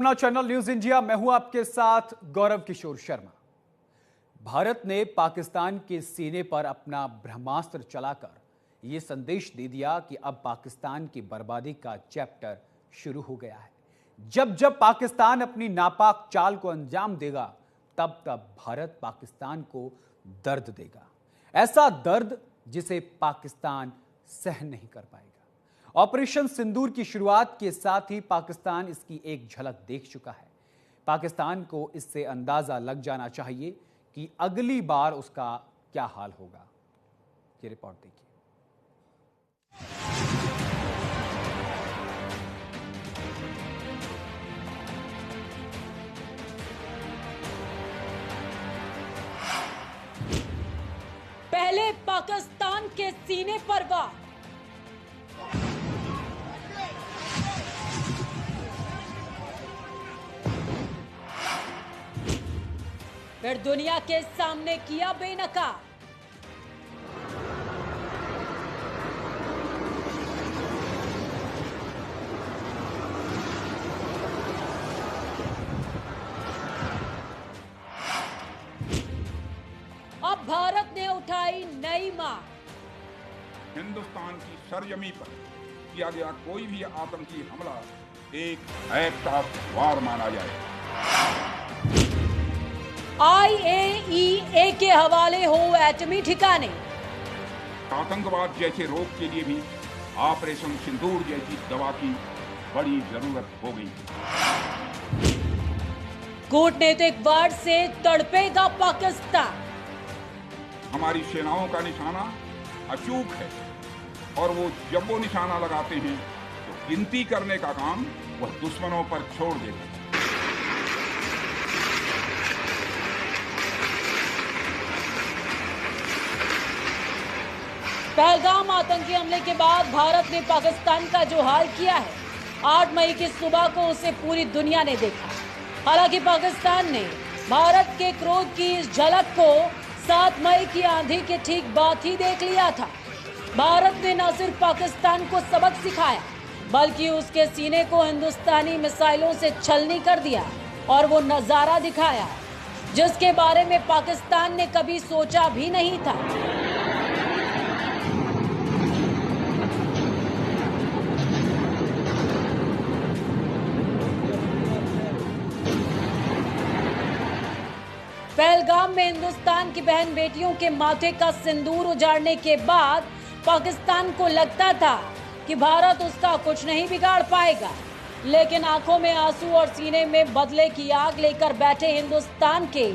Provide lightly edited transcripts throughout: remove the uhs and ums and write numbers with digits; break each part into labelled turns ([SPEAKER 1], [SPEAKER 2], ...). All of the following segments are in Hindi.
[SPEAKER 1] अपना चैनल न्यूज इंडिया, मैं हूं आपके साथ गौरव किशोर शर्मा। भारत ने पाकिस्तान के सीने पर अपना ब्रह्मास्त्र चलाकर यह संदेश दे दिया कि अब पाकिस्तान की बर्बादी का चैप्टर शुरू हो गया है। जब जब पाकिस्तान अपनी नापाक चाल को अंजाम देगा, तब तब भारत पाकिस्तान को दर्द देगा, ऐसा दर्द जिसे पाकिस्तान सहन नहीं कर पाएगा। ऑपरेशन सिंदूर की शुरुआत के साथ ही पाकिस्तान इसकी एक झलक देख चुका है। पाकिस्तान को इससे अंदाजा लग जाना चाहिए कि अगली बार उसका क्या हाल होगा। ये रिपोर्ट देखिए।
[SPEAKER 2] पहले पाकिस्तान के सीने पर वार, फिर दुनिया के सामने किया बेनकाब। अब भारत ने उठाई नई मार।
[SPEAKER 3] हिंदुस्तान की सरजमी पर किया गया कोई भी आतंकी हमला एक एक्ट ऑफ वार माना जाए।
[SPEAKER 2] IAEA के हवाले हो एटमी ठिकाने।
[SPEAKER 3] आतंकवाद जैसे रोग के लिए भी ऑपरेशन सिंदूर जैसी दवा की बड़ी जरूरत हो गई।
[SPEAKER 2] कूटनीतिक वार से तड़पेगा पाकिस्तान।
[SPEAKER 3] हमारी सेनाओं का निशाना अचूक है और वो जब वो निशाना लगाते हैं तो गिनती करने का काम वह दुश्मनों पर छोड़ देते हैं।
[SPEAKER 2] पहलगाम आतंकी हमले के बाद भारत ने पाकिस्तान का जो हाल किया है, 8 मई की सुबह को उसे पूरी दुनिया ने देखा। हालांकि पाकिस्तान ने भारत के क्रोध की इस झलक को 7 मई की आंधी के ठीक बाद ही देख लिया था। भारत ने न सिर्फ पाकिस्तान को सबक सिखाया, बल्कि उसके सीने को हिंदुस्तानी मिसाइलों से छलनी कर दिया और वो नजारा दिखाया जिसके बारे में पाकिस्तान ने कभी सोचा भी नहीं था। पहलगाम में हिंदुस्तान की बहन बेटियों के माथे का सिंदूर उजाड़ने के बाद पाकिस्तान को लगता था कि भारत उसका कुछ नहीं बिगाड़ पाएगा, लेकिन आंखों में आंसू और सीने में बदले की आग लेकर बैठे हिंदुस्तान के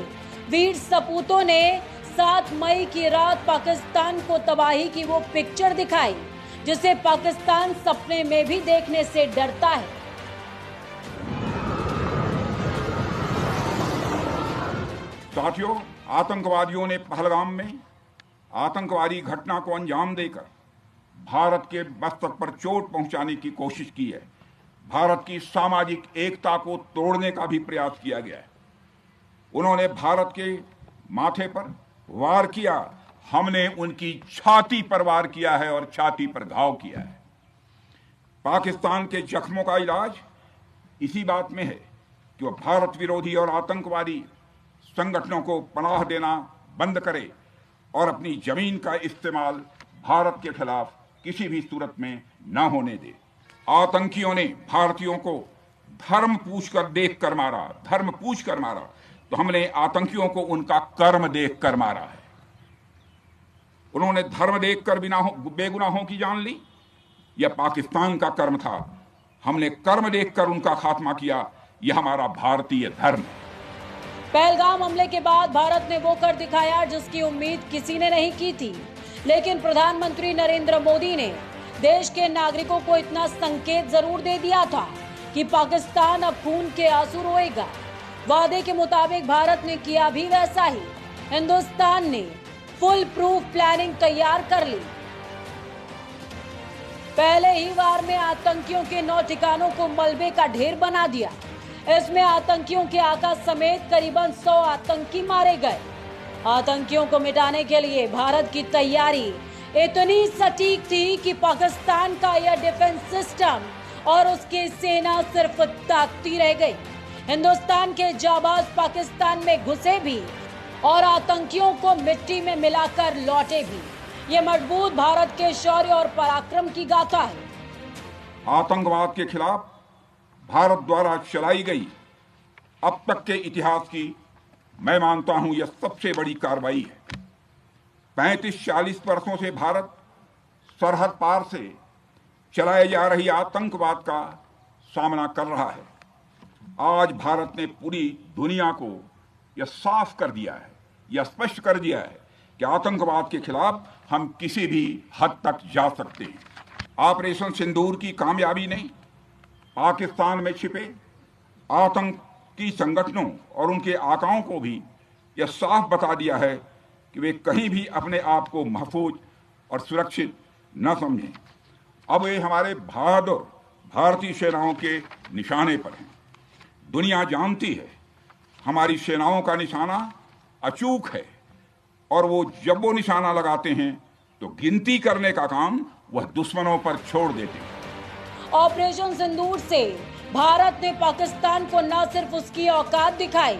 [SPEAKER 2] वीर सपूतों ने 7 मई की रात पाकिस्तान को तबाही की वो पिक्चर दिखाई जिसे पाकिस्तान सपने में भी देखने से डरता है।
[SPEAKER 3] साथियों, आतंकवादियों ने पहलगाम में आतंकवादी घटना को अंजाम देकर भारत के मस्तक पर चोट पहुंचाने की कोशिश की है। भारत की सामाजिक एकता को तोड़ने का भी प्रयास किया गया है। उन्होंने भारत के माथे पर वार किया, हमने उनकी छाती पर वार किया है और छाती पर घाव किया है। पाकिस्तान के जख्मों का इलाज इसी बात में है कि वह भारत विरोधी और आतंकवादी संगठनों को पनाह देना बंद करे और अपनी जमीन का इस्तेमाल भारत के खिलाफ किसी भी सूरत में न होने दे। आतंकियों ने भारतीयों को धर्म पूछकर देखकर मारा, धर्म पूछकर मारा, तो हमने आतंकियों को उनका कर्म देखकर मारा है। उन्होंने धर्म देखकर बेगुनाहों की जान ली, यह पाकिस्तान का कर्म था। हमने कर्म देखकर उनका खात्मा किया, यह हमारा भारतीय धर्म है।
[SPEAKER 2] पहलगाम हमले के बाद भारत ने वो कर दिखाया जिसकी उम्मीद किसी ने नहीं की थी, लेकिन प्रधानमंत्री नरेंद्र मोदी ने देश के नागरिकों को इतना संकेत जरूर दे दिया था कि पाकिस्तान अब खून के आंसू रोएगा। वादे के मुताबिक भारत ने किया भी वैसा ही। हिंदुस्तान ने फुल प्रूफ प्लानिंग तैयार कर ली। पहले ही वार में आतंकियों के 9 ठिकानों को मलबे का ढेर बना दिया। इसमें आतंकियों के आका समेत करीबन 100 आतंकी मारे गए। आतंकियों को मिटाने के लिए भारत की तैयारी इतनी सटीक थी कि पाकिस्तान का यह डिफेंस सिस्टम और उसकी सेना सिर्फ ताकती रह गई। हिंदुस्तान के जाबाज पाकिस्तान में घुसे भी और आतंकियों को मिट्टी में मिलाकर लौटे भी। ये मजबूत भारत के शौर्य और पराक्रम की गाथा है।
[SPEAKER 3] आतंकवाद के खिलाफ भारत द्वारा चलाई गई अब तक के इतिहास की मैं मानता हूं यह सबसे बड़ी कार्रवाई है। 35-40 वर्षों से भारत सरहद पार से चलाए जा रही आतंकवाद का सामना कर रहा है। आज भारत ने पूरी दुनिया को यह साफ कर दिया है, यह स्पष्ट कर दिया है कि आतंकवाद के खिलाफ हम किसी भी हद तक जा सकते हैं। ऑपरेशन सिंदूर की कामयाबी ने पाकिस्तान में छिपे आतंकी संगठनों और उनके आकाओं को भी यह साफ बता दिया है कि वे कहीं भी अपने आप को महफूज और सुरक्षित न समझें। अब वे हमारे बहादुर भारतीय सेनाओं के निशाने पर हैं। दुनिया जानती है हमारी सेनाओं का निशाना अचूक है और जब वो निशाना लगाते हैं तो गिनती करने का काम वह दुश्मनों पर छोड़ देते हैं।
[SPEAKER 2] ऑपरेशन सिंदूर से भारत ने पाकिस्तान को न सिर्फ उसकी औकात दिखाई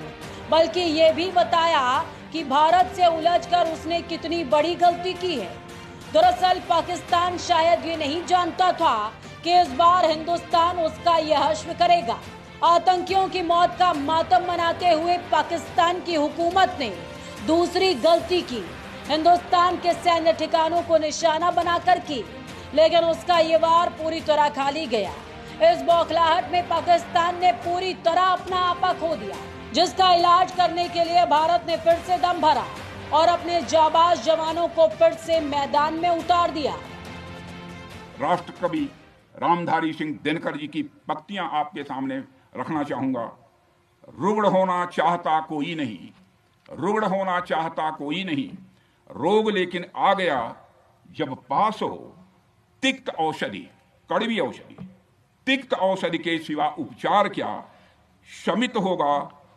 [SPEAKER 2] बल्कि ये भी बताया कि भारत से उलझकर उसने कितनी बड़ी गलती की है। दरअसल पाकिस्तान शायद ये नहीं जानता था कि इस बार हिंदुस्तान उसका यह हश्र करेगा। आतंकियों की मौत का मातम मनाते हुए पाकिस्तान की हुकूमत ने दूसरी गलती की, हिंदुस्तान के सैन्य ठिकानों को निशाना बनाकर की, लेकिन उसका ये वार पूरी तरह खाली गया। इस बौखलाहट में पाकिस्तान ने पूरी तरह अपना आपा खो दिया, जिसका इलाज करने के लिए भारत ने फिर से दम भरा और अपने जाबाज जवानों को फिर से मैदान में उतार दिया।
[SPEAKER 3] राष्ट्रकवि रामधारी सिंह दिनकर जी की पंक्तियां आपके सामने रखना चाहूंगा। रुग्ण होना चाहता कोई नहीं, रुग्ण होना चाहता कोई नहीं, रोग लेकिन आ गया जब पास हो तिक्त औषधि, कड़वी औषधि, तिक्त औषधि के सिवा उपचार क्या, शमित होगा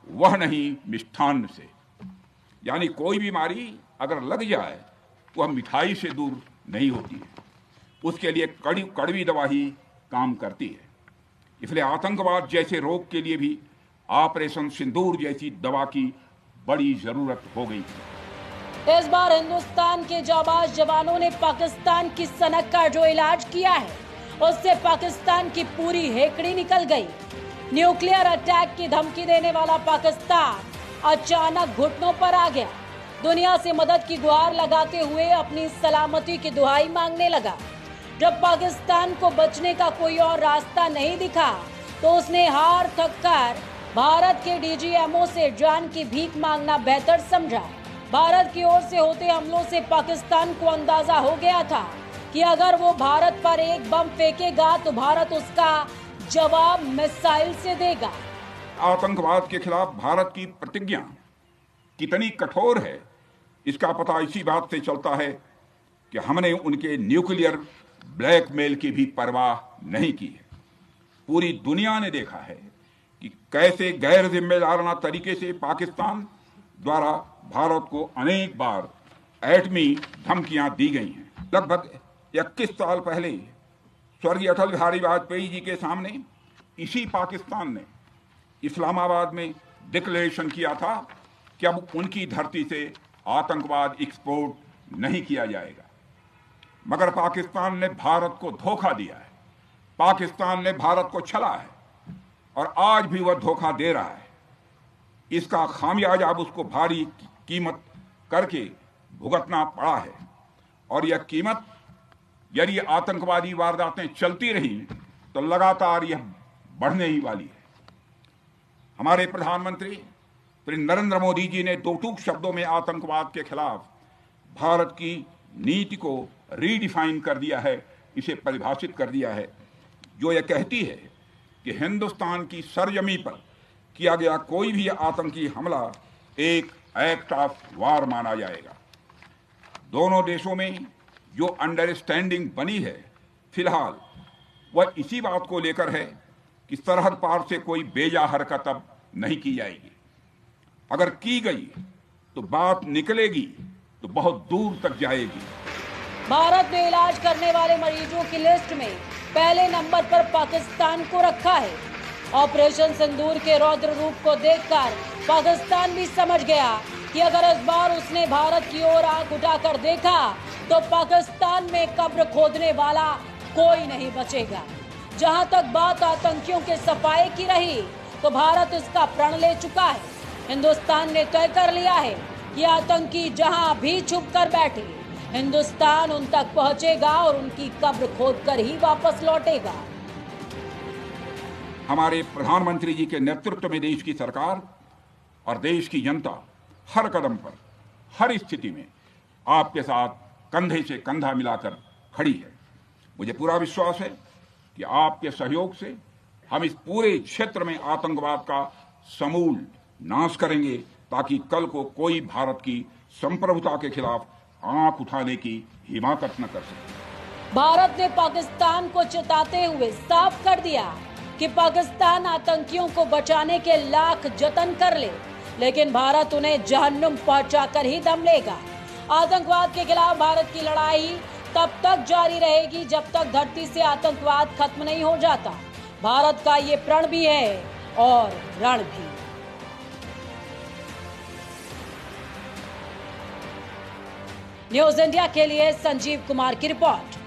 [SPEAKER 3] वह नहीं मिष्ठान्न से। यानी कोई बीमारी अगर लग जाए वह मिठाई से दूर नहीं होती है, उसके लिए कड़वी दवा ही काम करती है। इसलिए आतंकवाद जैसे रोग के लिए भी ऑपरेशन सिंदूर जैसी दवा की बड़ी जरूरत हो गई है।
[SPEAKER 2] इस बार हिंदुस्तान के जाबाज जवानों ने पाकिस्तान की सनक का जो इलाज किया है उससे पाकिस्तान की पूरी हेकड़ी निकल गई। न्यूक्लियर अटैक की धमकी देने वाला पाकिस्तान अचानक घुटनों पर आ गया। दुनिया से मदद की गुहार लगाते हुए अपनी सलामती की दुहाई मांगने लगा। जब पाकिस्तान को बचने का कोई और रास्ता नहीं दिखा तो उसने हार थककर भारत के डीजीएमओ से जान की भीख मांगना बेहतर समझा। भारत की ओर से होते हमलों से पाकिस्तान को अंदाजा हो गया था कि अगर वो भारत पर एक बम फेंकेगा तो भारत उसका जवाब मिसाइल से देगा।
[SPEAKER 3] आतंकवाद के खिलाफ भारत की प्रतिज्ञा कितनी कठोर है इसका पता इसी बात से चलता है कि हमने उनके न्यूक्लियर ब्लैकमेल की भी परवाह नहीं की है। पूरी दुनिया ने देखा है कि कैसे गैर जिम्मेदाराना तरीके से पाकिस्तान द्वारा भारत को अनेक बार एटमी धमकियां दी गई हैं। लगभग 21 साल पहले स्वर्गीय अटल बिहारी वाजपेयी जी के सामने इसी पाकिस्तान ने इस्लामाबाद में डिक्लेरेशन किया था कि अब उनकी धरती से आतंकवाद एक्सपोर्ट नहीं किया जाएगा। मगर पाकिस्तान ने भारत को धोखा दिया है, पाकिस्तान ने भारत को छला है और आज भी वह धोखा दे रहा है। इसका खामियाजा अब उसको भारी कीमत करके भुगतना पड़ा है और यह कीमत यदि आतंकवादी वारदातें चलती रही तो लगातार यह बढ़ने ही वाली है। हमारे प्रधानमंत्री श्री नरेंद्र मोदी जी ने दो टूक शब्दों में आतंकवाद के खिलाफ भारत की नीति को रीडिफाइन कर दिया है, इसे परिभाषित कर दिया है, जो यह कहती है कि हिंदुस्तान की सरजमी पर किया गया कोई भी आतंकी हमला एक एक्ट ऑफ वार माना जाएगा। दोनों देशों में जो अंडरस्टैंडिंग बनी है फिलहाल वह इसी बात को लेकर है कि सरहद पार से कोई बेजा हरकत अब नहीं की जाएगी। अगर की गई तो बात निकलेगी तो बहुत दूर तक जाएगी।
[SPEAKER 2] भारत ने इलाज करने वाले मरीजों की लिस्ट में पहले नंबर पर पाकिस्तान को रखा है। ऑपरेशन सिंदूर के रौद्र रूप को देखकर पाकिस्तान भी समझ गया कि अगर इस बार उसने भारत की ओर आंख उठाकर देखा तो पाकिस्तान में कब्र खोदने वाला कोई नहीं बचेगा। जहां तक बात आतंकियों के सफाए की रही तो भारत इसका प्रण ले चुका है। हिंदुस्तान ने तय कर लिया है कि आतंकी जहां भी छुप कर बैठे, हिंदुस्तान उन तक पहुंचेगा और उनकी कब्र खोदकर ही वापस लौटेगा।
[SPEAKER 3] हमारे प्रधानमंत्री जी के नेतृत्व में देश की सरकार और देश की जनता हर कदम पर, हर स्थिति में आपके साथ कंधे से कंधा मिलाकर खड़ी है। मुझे पूरा विश्वास है कि आपके सहयोग से हम इस पूरे क्षेत्र में आतंकवाद का समूल नाश करेंगे, ताकि कल को कोई भारत की संप्रभुता के खिलाफ आंख उठाने की हिमाकत न कर सके।
[SPEAKER 2] भारत ने पाकिस्तान को चेताते हुए साफ कर दिया कि पाकिस्तान आतंकियों को बचाने के लाख जतन कर ले, लेकिन भारत उन्हें जहन्नुम पहुंचाकर ही दम लेगा। आतंकवाद के खिलाफ भारत की लड़ाई तब तक जारी रहेगी जब तक धरती से आतंकवाद खत्म नहीं हो जाता। भारत का ये प्रण भी है और रण भी। न्यूज इंडिया के लिए संजीव कुमार की रिपोर्ट।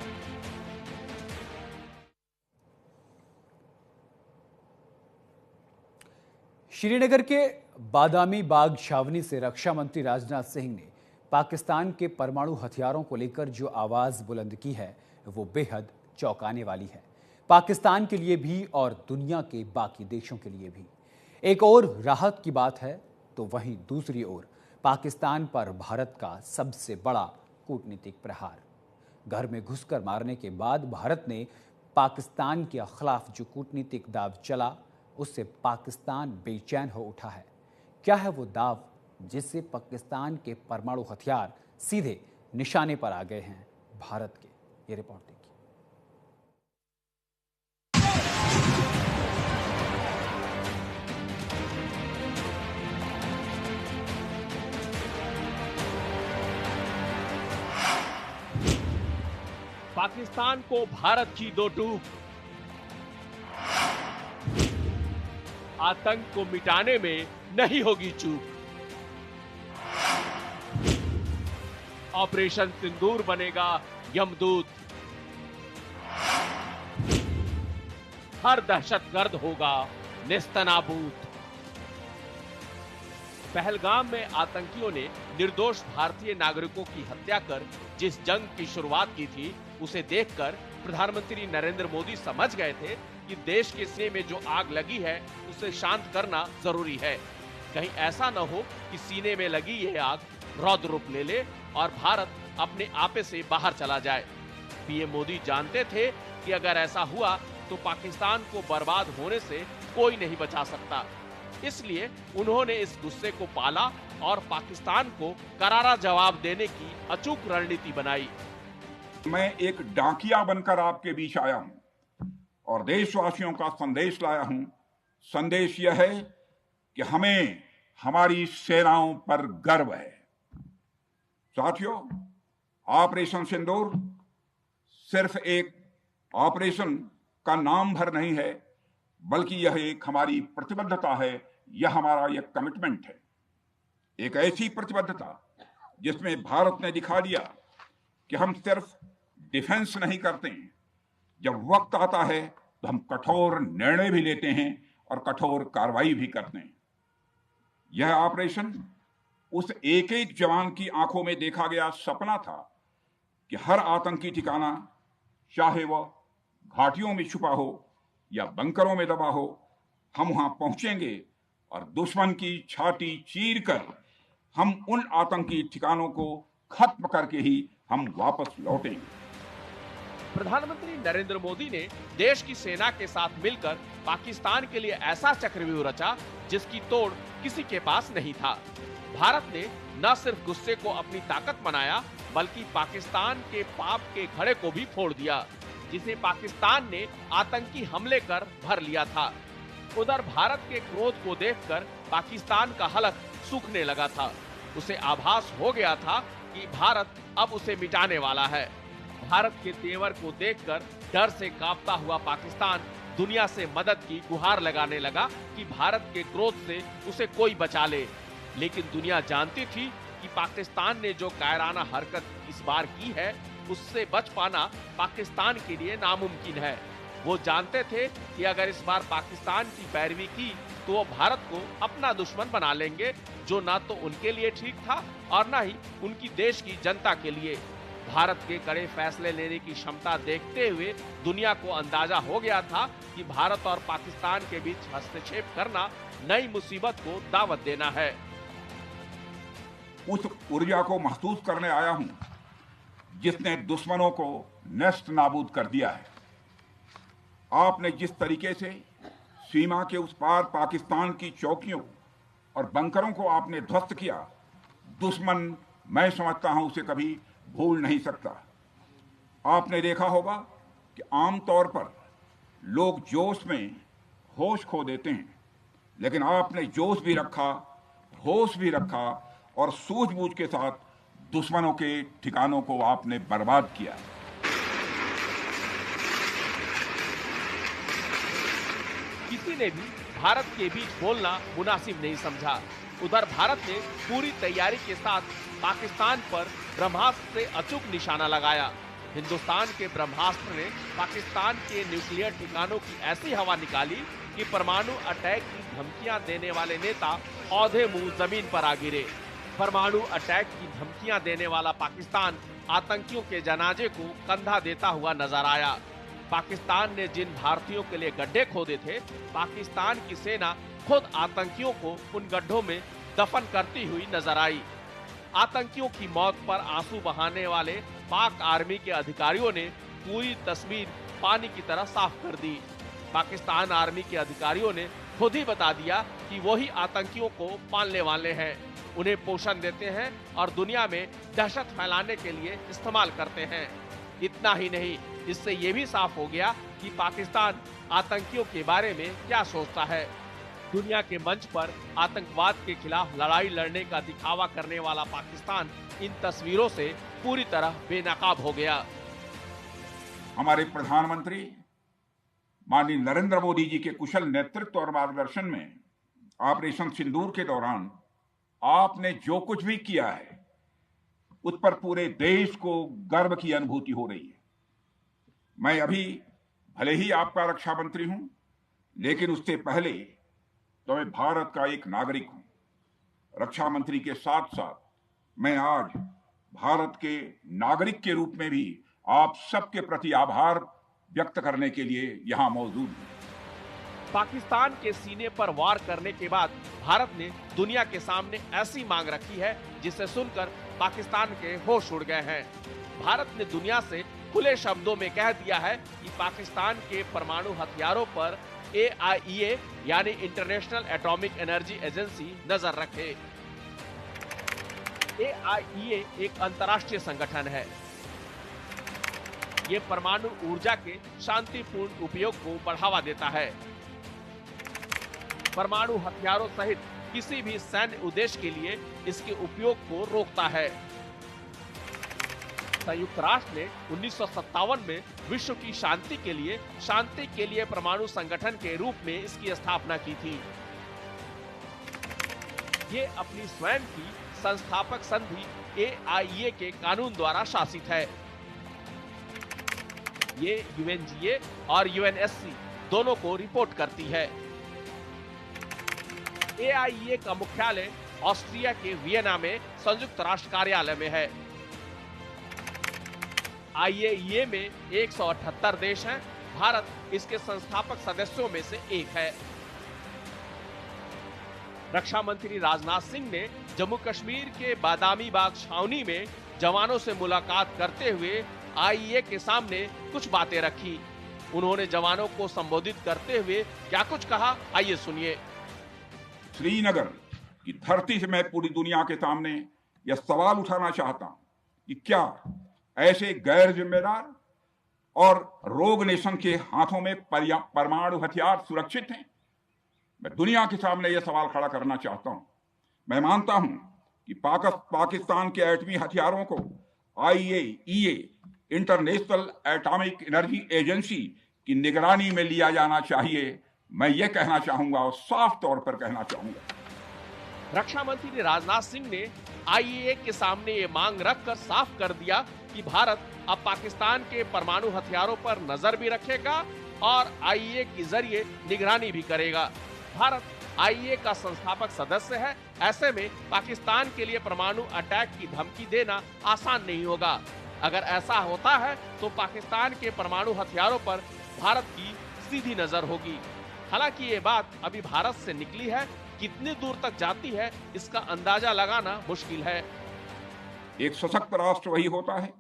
[SPEAKER 1] श्रीनगर के बादामी बाग छावनी से रक्षा मंत्री राजनाथ सिंह ने पाकिस्तान के परमाणु हथियारों को लेकर जो आवाज बुलंद की है वो बेहद चौंकाने वाली है, पाकिस्तान के लिए भी और दुनिया के बाकी देशों के लिए भी। एक और राहत की बात है तो वहीं दूसरी ओर पाकिस्तान पर भारत का सबसे बड़ा कूटनीतिक प्रहार। घर में घुसकर मारने के बाद भारत ने पाकिस्तान के खिलाफ जो कूटनीतिक दाव चला उससे पाकिस्तान बेचैन हो उठा है। क्या है वो दाव जिससे पाकिस्तान के परमाणु हथियार सीधे निशाने पर आ गए हैं भारत के? ये रिपोर्ट देखिए।
[SPEAKER 4] पाकिस्तान को भारत की दो टूक, आतंक को मिटाने में नहीं होगी चूक। ऑपरेशन सिंदूर बनेगा यमदूत, हर दहशतगर्द होगा नेस्तनाबूद। पहलगाम में आतंकियों ने निर्दोष भारतीय नागरिकों की हत्या कर जिस जंग की शुरुआत की थी, उसे देखकर प्रधानमंत्री नरेंद्र मोदी समझ गए थे कि देश के सीने में जो आग लगी है उसे शांत करना जरूरी है। कहीं ऐसा न हो कि सीने में लगी यह आग रौद्र रूप ले ले और भारत अपने आपे से बाहर चला जाए। पीएम मोदी जानते थे कि अगर ऐसा हुआ तो पाकिस्तान को बर्बाद होने से कोई नहीं बचा सकता। इसलिए उन्होंने इस गुस्से को पाला और पाकिस्तान को करारा जवाब देने की अचूक रणनीति बनाई।
[SPEAKER 3] मैं एक डाकिया बनकर आपके बीच आया हूं और देशवासियों का संदेश लाया हूं। संदेश यह है कि हमें हमारी सेनाओं पर गर्व है। साथियों, ऑपरेशन सिंदूर सिर्फ एक ऑपरेशन का नाम भर नहीं है, बल्कि यह एक हमारी प्रतिबद्धता है, यह हमारा एक कमिटमेंट है। एक ऐसी प्रतिबद्धता जिसमें भारत ने दिखा दिया कि हम सिर्फ डिफेंस नहीं करते हैं, जब वक्त आता है तो हम कठोर निर्णय भी लेते हैं और कठोर कार्रवाई भी करते हैं। यह ऑपरेशन उस एक एक जवान की आंखों में देखा गया सपना था कि हर आतंकी ठिकाना, चाहे वह घाटियों में छुपा हो या बंकरों में दबा हो, हम वहां पहुंचेंगे और दुश्मन की छाती चीरकर हम उन आतंकी ठिकानों को खत्म करके ही हम वापस लौटेंगे।
[SPEAKER 4] प्रधानमंत्री नरेंद्र मोदी ने देश की सेना के साथ मिलकर पाकिस्तान के लिए ऐसा चक्रव्यूह रचा जिसकी तोड़ किसी के पास नहीं था। भारत ने न सिर्फ गुस्से को अपनी ताकत बनाया, बल्कि पाकिस्तान के पाप के घड़े को भी फोड़ दिया, जिसे पाकिस्तान ने आतंकी हमले कर भर लिया था। उधर भारत के क्रोध को देखकर पाकिस्तान का हलक सूखने लगा था। उसे आभास हो गया था कि भारत अब उसे मिटाने वाला है। भारत के तेवर को देखकर डर से कांपता हुआ पाकिस्तान दुनिया से मदद की गुहार लगाने लगा कि भारत के क्रोध से उसे कोई बचा ले। लेकिन दुनिया जानती थी कि पाकिस्तान ने जो कायराना हरकत इस बार की है, उससे बच पाना पाकिस्तान के लिए नामुमकिन है। वो जानते थे कि अगर इस बार पाकिस्तान की पैरवी की तो वो भारत को अपना दुश्मन बना लेंगे, जो ना तो उनके लिए ठीक था और ना ही उनकी देश की जनता के लिए। भारत के कड़े फैसले लेने की क्षमता देखते हुए दुनिया को अंदाजा हो गया था कि भारत और पाकिस्तान के बीच हस्तक्षेप करना नई मुसीबत को दावत देना है।
[SPEAKER 3] उस ऊर्जा को महसूस करने आया हूं जिसने दुश्मनों को नष्ट नाबूद कर दिया है। आपने जिस तरीके से सीमा के उस पार पाकिस्तान की चौकियों और बंकरों को आपने ध्वस्त किया, दुश्मन मैं समझता हूं उसे कभी भूल नहीं सकता। आपने देखा होगा कि आमतौर पर लोग जोश में होश खो देते हैं, लेकिन आपने जोश भी रखा, होश भी रखा और सूझबूझ के साथ दुश्मनों के ठिकानों को आपने बर्बाद किया।
[SPEAKER 4] किसी ने भी भारत के बीच बोलना मुनासिब नहीं समझा। उधर भारत ने पूरी तैयारी के साथ पाकिस्तान पर ब्रह्मास्त्र से अचूक निशाना लगाया। हिंदुस्तान के ब्रह्मास्त्र ने पाकिस्तान के न्यूक्लियर ठिकानों की ऐसी हवा निकाली कि परमाणु अटैक की धमकियां देने वाले नेता औंधे मुंह जमीन पर आ गिरे। परमाणु अटैक की धमकियां देने वाला पाकिस्तान आतंकियों के जनाजे को कंधा देता हुआ नजर आया। पाकिस्तान ने जिन भारतीयों के लिए गड्ढे खोदे थे, पाकिस्तान की सेना खुद आतंकियों को उन गड्ढों में दफन करती हुई नजर आई। आतंकियों की मौत पर आंसू बहाने वाले पाक आर्मी के अधिकारियों ने पूरी तस्वीर पानी की तरह साफ कर दी। पाकिस्तान आर्मी के अधिकारियों ने खुद ही बता दिया कि वही आतंकियों को पालने वाले हैं, उन्हें पोषण देते हैं और दुनिया में दहशत फैलाने के लिए इस्तेमाल करते हैं। इतना ही नहीं, इससे ये भी साफ हो गया कि पाकिस्तान आतंकियों के बारे में क्या सोचता है। दुनिया के मंच पर आतंकवाद के खिलाफ लड़ाई लड़ने का दिखावा करने वाला पाकिस्तान इन तस्वीरों से पूरी तरह बेनकाब हो गया।
[SPEAKER 3] हमारे प्रधानमंत्री माननीय नरेंद्र मोदी जी के कुशल नेतृत्व और मार्गदर्शन में ऑपरेशन सिंदूर के दौरान आपने जो कुछ भी किया है, उस पर पूरे देश को गर्व की अनुभूति हो रही है। मैं अभी भले ही आपका रक्षा मंत्री हूं, लेकिन उससे पहले तो मैं भारत का एक नागरिक हूं। रक्षा मंत्री के साथ साथ मैं आज भारत के नागरिक के रूप में भी आप सबके प्रति आभार व्यक्त करने के लिए यहां मौजूद हूं।
[SPEAKER 4] पाकिस्तान के सीने पर वार करने के बाद भारत ने दुनिया के सामने ऐसी मांग रखी है जिसे सुनकर पाकिस्तान के होश उड़ गए हैं। भारत ने दुनिया से खुले शब्दों में कह दिया है कि पाकिस्तान के परमाणु हथियारों पर AIEA यानी इंटरनेशनल एटॉमिक एनर्जी एजेंसी नजर रखे। AIEA एक अंतर्राष्ट्रीय संगठन है। ये परमाणु ऊर्जा के शांतिपूर्ण उपयोग को बढ़ावा देता है। परमाणु हथियारों सहित किसी भी सैन्य उद्देश्य के लिए इसके उपयोग को रोकता है। संयुक्त राष्ट्र ने 1957 में विश्व की शांति के लिए परमाणु संगठन के रूप में इसकी स्थापना की थी। ये अपनी स्वयं की संस्थापक संधि AIEA के कानून द्वारा शासित है। ये UNGA और UNSC दोनों को रिपोर्ट करती है। AIEA का मुख्यालय ऑस्ट्रिया के वियना में संयुक्त राष्ट्र कार्यालय में है। IAEA में 178 देश हैं। भारत इसके संस्थापक सदस्यों में से एक है। रक्षा मंत्री राजनाथ सिंह ने जम्मू कश्मीर के बादामी बाग छावनी में जवानों से मुलाकात करते हुए IAEA के सामने कुछ बातें रखी। उन्होंने जवानों को संबोधित करते हुए क्या कुछ कहा, आइए सुनिए।
[SPEAKER 3] श्रीनगर की धरती से मैं पूरी दुनिया के सामने यह सवाल उठाना चाहता हूं कि क्या ऐसे गैर जिम्मेदार और रोग नेशन के हाथों में परमाणु हथियार सुरक्षित हैं? मैं दुनिया के सामने यह सवाल खड़ा करना चाहता हूं। मैं मानता हूं कि पाकिस्तान के एटमी हथियारों को IAEA international atomic energy agency की निगरानी में लिया जाना चाहिए, मैं ये कहना चाहूंगा और साफ तौर पर कहना चाहूंगा।
[SPEAKER 4] रक्षा मंत्री राजनाथ सिंह ने आईएए के सामने ये मांग रखकर साफ कर दिया कि भारत अब पाकिस्तान के परमाणु हथियारों पर नजर भी रखेगा और आईएए के जरिए निगरानी भी करेगा। भारत आईएए का संस्थापक सदस्य है, ऐसे में पाकिस्तान के लिए परमाणु अटैक की धमकी देना आसान नहीं होगा। अगर ऐसा होता है तो पाकिस्तान के परमाणु हथियारों पर भारत की सीधी नजर होगी। हालांकि ये बात अभी भारत से निकली है, कितनी दूर तक जाती है इसका अंदाजा लगाना मुश्किल है।
[SPEAKER 3] एक सशक्त राष्ट्र वही होता है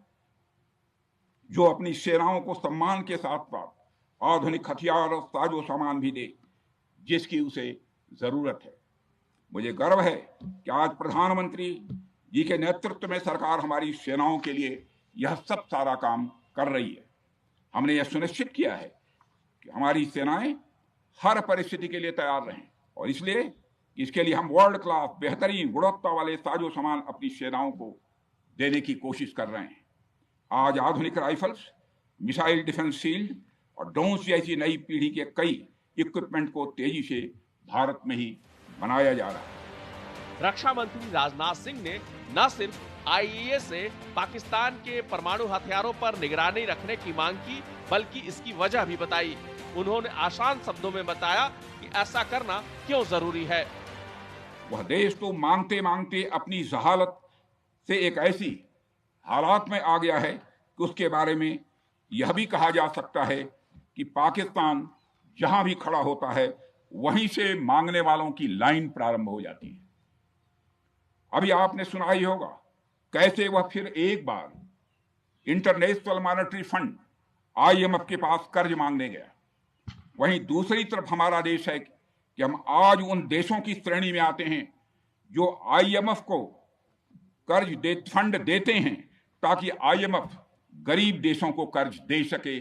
[SPEAKER 3] जो अपनी सेनाओं को सम्मान के साथ साथ आधुनिक हथियार और साजो सामान भी दे जिसकी उसे जरूरत है। मुझे गर्व है कि आज प्रधानमंत्री जी के नेतृत्व में सरकार हमारी सेनाओं के लिए यह सब सारा काम कर रही है। हमने यह सुनिश्चित किया है कि हमारी सेनाएं हर परिस्थिति के लिए तैयार रहें और इसलिए इसके लिए हम वर्ल्ड क्लास बेहतरीन गुणवत्ता वाले साजो सामान अपनी सेनाओं को देने की कोशिश कर रहे हैं। आज आधुनिक राइफल्स, मिसाइल डिफेंस शील्ड और ड्रोन्स जैसी नई पीढ़ी के कई इक्विपमेंट को तेजी से भारत में ही बनाया जा रहा है।
[SPEAKER 4] रक्षा मंत्री राजनाथ सिंह ने न सिर्फ आईएए से पाकिस्तान के परमाणु हथियारों पर निगरानी रखने की मांग की, बल्कि इसकी वजह भी बताई। उन्होंने आसान शब्दों में बताया कि ऐसा करना क्यों जरूरी है।
[SPEAKER 3] वह देश तो मांगते मांगते अपनी जहालत से एक ऐसी हालात में आ गया है कि उसके बारे में यह भी कहा जा सकता है कि पाकिस्तान जहां भी खड़ा होता है वहीं से मांगने वालों की लाइन प्रारंभ हो जाती है। अभी आपने सुना ही होगा कैसे वह फिर एक बार इंटरनेशनल मॉनेटरी फंड IMF के पास कर्ज मांगने गया। वहीं दूसरी तरफ हमारा देश है कि हम आज उन देशों की श्रेणी में आते हैं जो IMF को फंड देते हैं ताकि IMF गरीब देशों को कर्ज दे सके।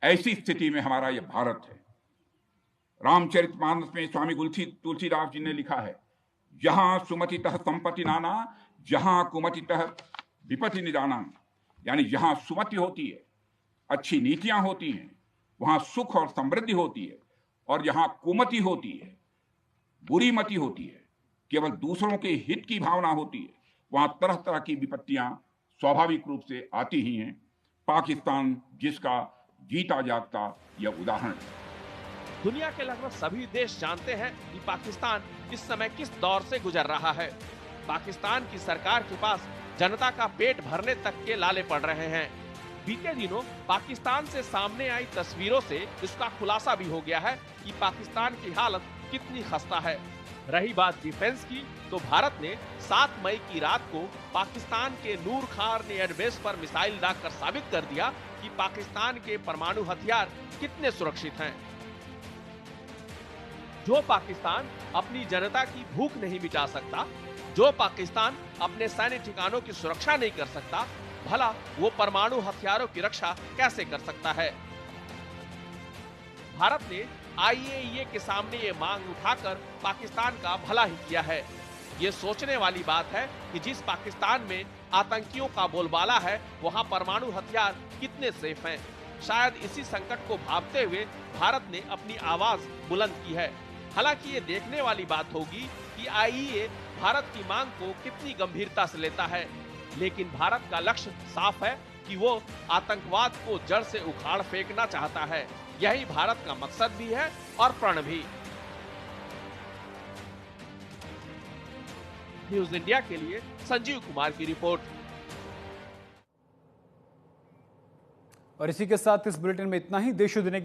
[SPEAKER 3] ऐसी स्थिति में हमारा यह भारत है। रामचरितमानस में स्वामी तुलसीदास जी ने लिखा है, जहां सुमतितः संपत्ति नाना, जहां कुमतितः विपत्ति निदाना। यानी जहां सुमति होती है, अच्छी नीतियां होती हैं, वहां सुख और समृद्धि होती है, और जहां कुमति होती है, बुरी मति होती है, केवल दूसरों के हित की भावना होती है, वहां तरह तरह की विपत्तियां स्वाभाविक रूप से आती ही हैं। पाकिस्तान जिसका जीता जागता यह उदाहरण है।
[SPEAKER 4] दुनिया के लगभग सभी देश जानते हैं कि पाकिस्तान इस समय किस दौर से गुजर रहा है। पाकिस्तान की सरकार के पास जनता का पेट भरने तक के लाले पड़ रहे हैं। बीते दिनों पाकिस्तान से सामने आई तस्वीरों से इसका खुलासा भी हो गया है कि पाकिस्तान की हालत कितनी खस्ता है। रही बात डिफेंस की, तो भारत ने 7 मई की रात को पाकिस्तान के नूर खान एयरबेस पर मिसाइल दागकर साबित कर दिया कि पाकिस्तान के परमाणु हथियार कितने सुरक्षित हैं। जो पाकिस्तान अपनी जनता की भूख नहीं मिटा सकता, जो पाकिस्तान अपने सैन्य ठिकानों की सुरक्षा नहीं कर सकता, भला वो परमाणु हथियारों की रक्षा कैसे कर सकता है। भारत ने IAEA के सामने ये मांग उठाकर पाकिस्तान का भला ही किया है। ये सोचने वाली बात है कि जिस पाकिस्तान में आतंकियों का बोलबाला है, वहां परमाणु हथियार कितने सेफ हैं। शायद इसी संकट को भांपते हुए भारत ने अपनी आवाज बुलंद की है। हालांकि ये देखने वाली बात होगी कि IAEA भारत की मांग को कितनी गंभीरता से लेता है, लेकिन भारत का लक्ष्य साफ है कि वो आतंकवाद को जड़ से उखाड़ फेंकना चाहता है। यही भारत का मकसद भी है और प्रण भी। न्यूज इंडिया के लिए संजीव कुमार की रिपोर्ट।
[SPEAKER 1] और इसी के साथ इस बुलेटिन में इतना ही। देश और दुनिया की